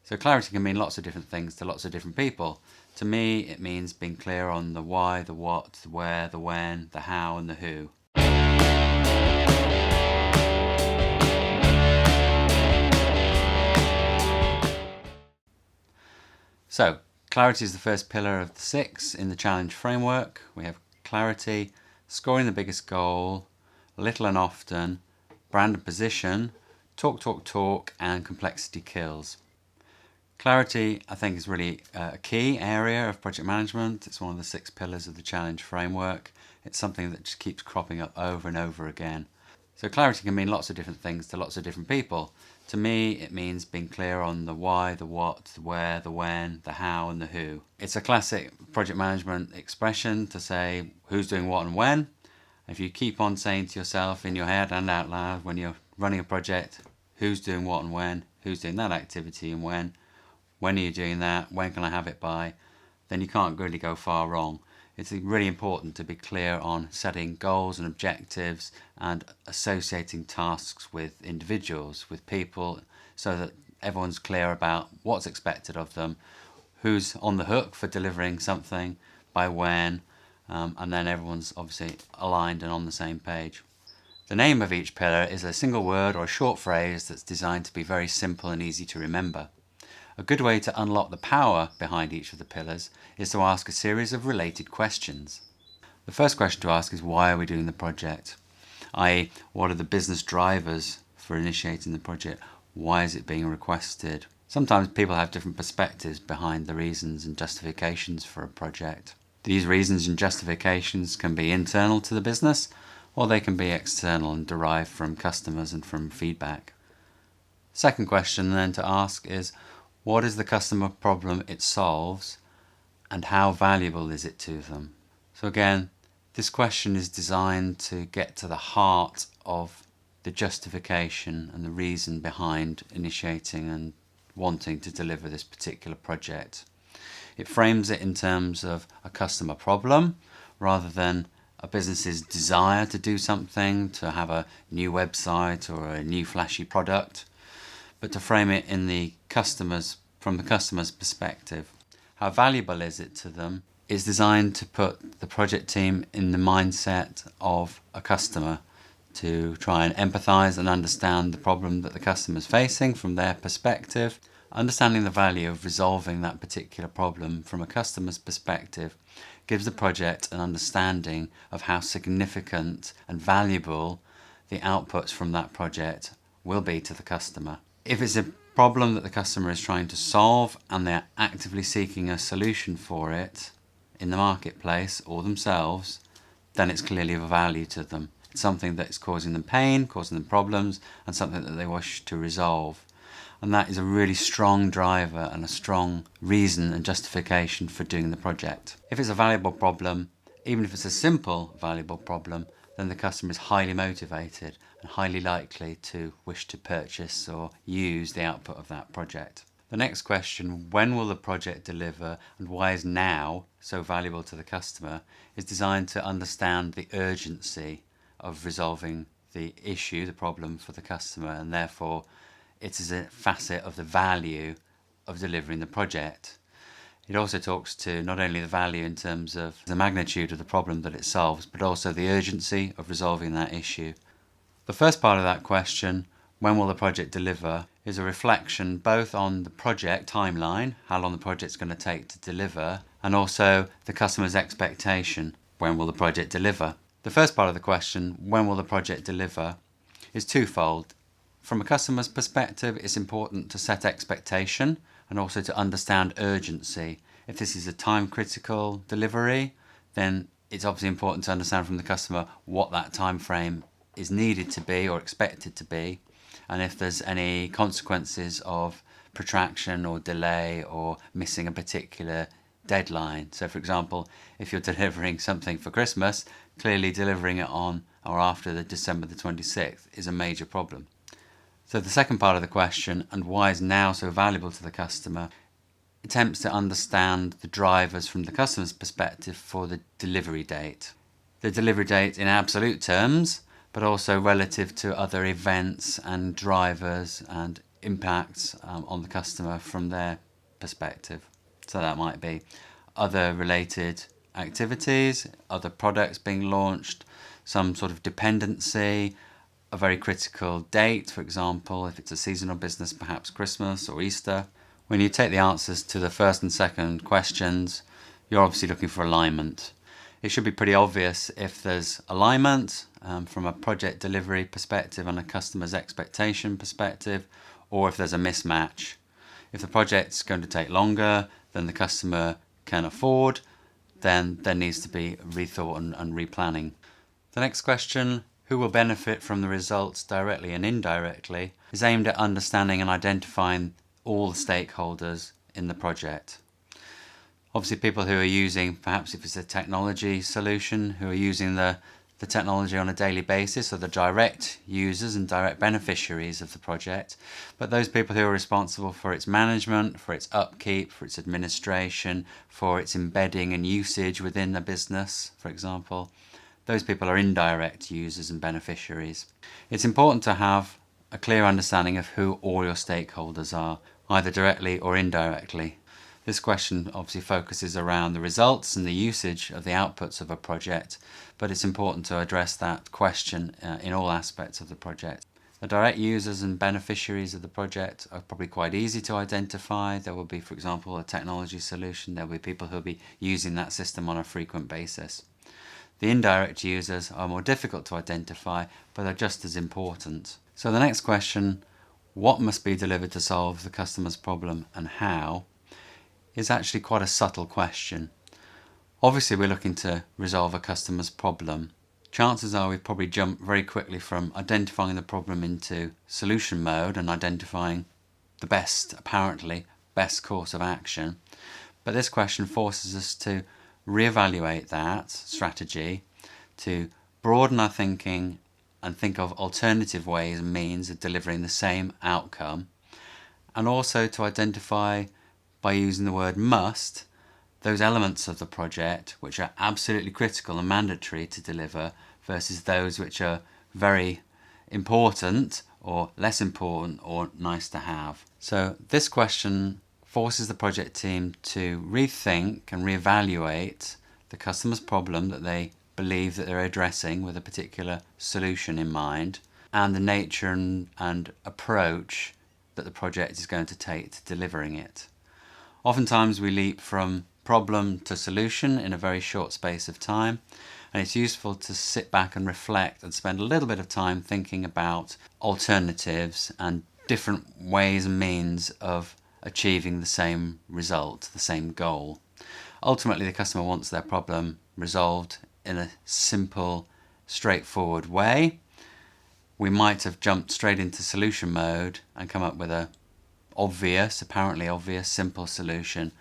So clarity can mean lots of different things to lots of different people. To me, it means being clear on the why, the what, the where, the when, the how, and the who. So, clarity is the first pillar of the 6 in the challenge framework. We have clarity, scoring the biggest goal, little and often, brand and position, talk, and complexity kills. Clarity, I think, is really a key area of project management. It's one of the 6 pillars of the challenge framework. It's something that just keeps cropping up over and over again. So clarity can mean lots of different things to lots of different people. To me, it means being clear on the why, the what, the where, the when, the how, and the who. It's a classic project management expression to say who's doing what and when. If you keep on saying to yourself in your head and out loud when you're running a project, who's doing what and when, who's doing that activity and when are you doing that, when can I have it by, then you can't really go far wrong. It's really important to be clear on setting goals and objectives and associating tasks with individuals, with people, so that everyone's clear about what's expected of them, who's on the hook for delivering something, by when, and then everyone's obviously aligned and on the same page. The name of each pillar is a single word or a short phrase that's designed to be very simple and easy to remember. A good way to unlock the power behind each of the pillars is to ask a series of related questions. The first question to ask is, why are we doing the project? i.e., what are the business drivers for initiating the project? Why is it being requested? Sometimes people have different perspectives behind the reasons and justifications for a project. These reasons and justifications can be internal to the business, or they can be external and derived from customers and from feedback. Second question then to ask is, what is the customer problem it solves, and how valuable is it to them? So again, this question is designed to get to the heart of the justification and the reason behind initiating and wanting to deliver this particular project. It frames it in terms of a customer problem rather than a business's desire to do something, to have a new website or a new flashy product, but to frame it in from the customer's perspective. How valuable is it to them is designed to put the project team in the mindset of a customer, to try and empathise and understand the problem that the customer is facing from their perspective. Understanding the value of resolving that particular problem from a customer's perspective gives the project an understanding of how significant and valuable the outputs from that project will be to the customer. If it's a problem that the customer is trying to solve and they're actively seeking a solution for it in the marketplace or themselves, then it's clearly of value to them. It's something that is causing them pain, causing them problems, and something that they wish to resolve. And that is a really strong driver and a strong reason and justification for doing the project. If it's a valuable problem, even if it's a simple valuable problem, then the customer is highly motivated and highly likely to wish to purchase or use the output of that project. The next question, when will the project deliver and why is now so valuable to the customer, is designed to understand the urgency of resolving the issue, the problem for the customer, and therefore it is a facet of the value of delivering the project. It also talks to not only the value in terms of the magnitude of the problem that it solves, but also the urgency of resolving that issue. The first part of that question, when will the project deliver, is a reflection both on the project timeline, how long the project's going to take to deliver, and also the customer's expectation, when will the project deliver. The first part of the question, when will the project deliver, is twofold. From a customer's perspective, it's important to set expectation and also to understand urgency. If this is a time-critical delivery, then it's obviously important to understand from the customer what that time frame is needed to be or expected to be, and if there's any consequences of protraction or delay or missing a particular deadline. So for example, if you're delivering something for Christmas, clearly delivering it on or after the December the 26th is a major problem. So the second part of the question, and why is now so valuable to the customer, attempts to understand the drivers from the customer's perspective for the delivery date. The delivery date in absolute terms, but also relative to other events and drivers and impacts on the customer from their perspective. So that might be other related activities, other products being launched, some sort of dependency, a very critical date, for example, if it's a seasonal business, perhaps Christmas or Easter. When you take the answers to the first and second questions, you're obviously looking for alignment. It should be pretty obvious if there's alignment from a project delivery perspective and a customer's expectation perspective, or if there's a mismatch. If the project's going to take longer than the customer can afford, then there needs to be rethought and replanning. The next question, who will benefit from the results directly and indirectly, is aimed at understanding and identifying all the stakeholders in the project. Obviously people who are using, perhaps if it's a technology solution, who are using the technology on a daily basis are the direct users and direct beneficiaries of the project. But those people who are responsible for its management, for its upkeep, for its administration, for its embedding and usage within the business, for example, those people are indirect users and beneficiaries. It's important to have a clear understanding of who all your stakeholders are, either directly or indirectly. This question obviously focuses around the results and the usage of the outputs of a project, but it's important to address that question in all aspects of the project. The direct users and beneficiaries of the project are probably quite easy to identify. There will be, for example, a technology solution. There will be people who will be using that system on a frequent basis. The indirect users are more difficult to identify, but are just as important. So the next question, what must be delivered to solve the customer's problem and how, is actually quite a subtle question. Obviously we're looking to resolve a customer's problem. Chances are we've probably jumped very quickly from identifying the problem into solution mode and identifying the apparently best course of action. But this question forces us to reevaluate that strategy, to broaden our thinking and think of alternative ways and means of delivering the same outcome, and also to identify, by using the word must, those elements of the project which are absolutely critical and mandatory to deliver versus those which are very important or less important or nice to have. So this question forces the project team to rethink and reevaluate the customer's problem that they believe that they're addressing with a particular solution in mind, and the nature and approach that the project is going to take to delivering it. Oftentimes we leap from problem to solution in a very short space of time, and it's useful to sit back and reflect and spend a little bit of time thinking about alternatives and different ways and means of achieving the same result, the same goal. Ultimately, the customer wants their problem resolved in a simple, straightforward way. We might have jumped straight into solution mode and come up with a apparently obvious, simple solution,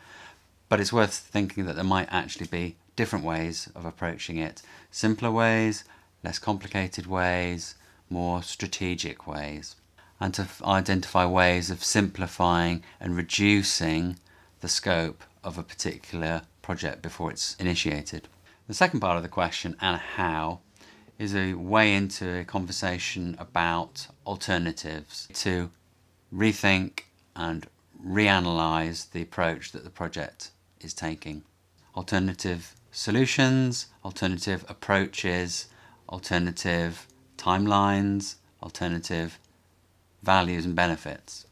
but it's worth thinking that there might actually be different ways of approaching it. Simpler ways, less complicated ways, more strategic ways, and to identify ways of simplifying and reducing the scope of a particular project before it's initiated. The second part of the question, and how, is a way into a conversation about alternatives, to rethink and reanalyze the approach that the project is taking. Alternative solutions, alternative approaches, alternative timelines, alternative values and benefits.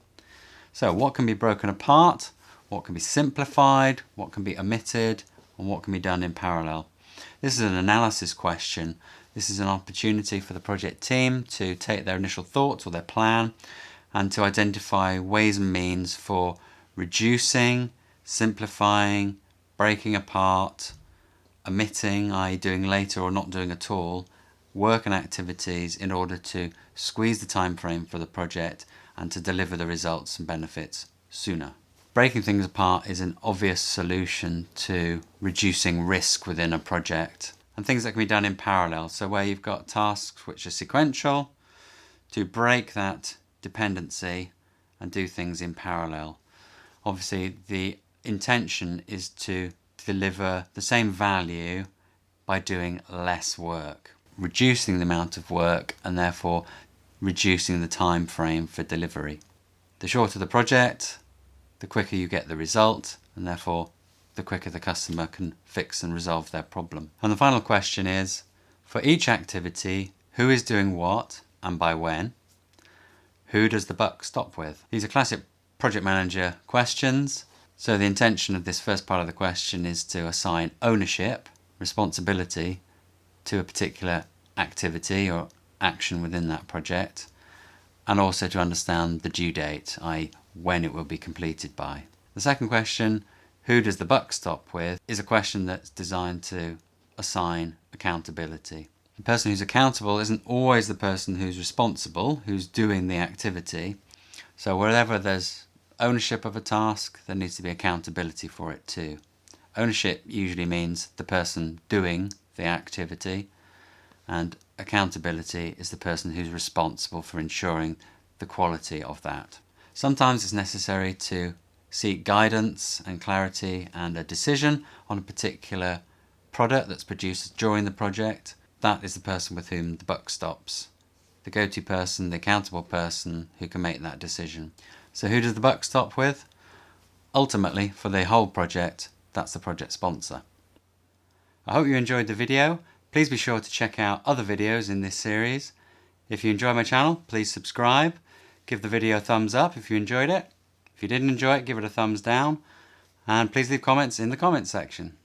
So what can be broken apart, what can be simplified, what can be omitted, and what can be done in parallel? This is an analysis question. This is an opportunity for the project team to take their initial thoughts or their plan and to identify ways and means for reducing, simplifying, breaking apart, omitting, i.e. doing later or not doing at all, work and activities in order to squeeze the time frame for the project and to deliver the results and benefits sooner. Breaking things apart is an obvious solution to reducing risk within a project, and things that can be done in parallel. So where you've got tasks which are sequential, to break that dependency and do things in parallel. Obviously the intention is to deliver the same value by doing less work, reducing the amount of work and therefore reducing the time frame for delivery. The shorter the project, the quicker you get the result, and therefore the quicker the customer can fix and resolve their problem. And the final question is, for each activity, who is doing what and by when? Who does the buck stop with? These are classic project manager questions. So the intention of this first part of the question is to assign ownership, responsibility to a particular activity or action within that project, and also to understand the due date, i.e. when it will be completed by. The second question, who does the buck stop with, is a question that's designed to assign accountability. The person who's accountable isn't always the person who's responsible, who's doing the activity. So wherever there's ownership of a task, there needs to be accountability for it too. Ownership usually means the person doing the activity, and accountability is the person who's responsible for ensuring the quality of that. Sometimes it's necessary to seek guidance and clarity and a decision on a particular product that's produced during the project. That is the person with whom the buck stops. The go-to person, the accountable person who can make that decision. So who does the buck stop with? Ultimately, for the whole project, that's the project sponsor. I hope you enjoyed the video. Please be sure to check out other videos in this series. If you enjoy my channel, please subscribe. Give the video a thumbs up if you enjoyed it. If you didn't enjoy it, give it a thumbs down. And please leave comments in the comments section.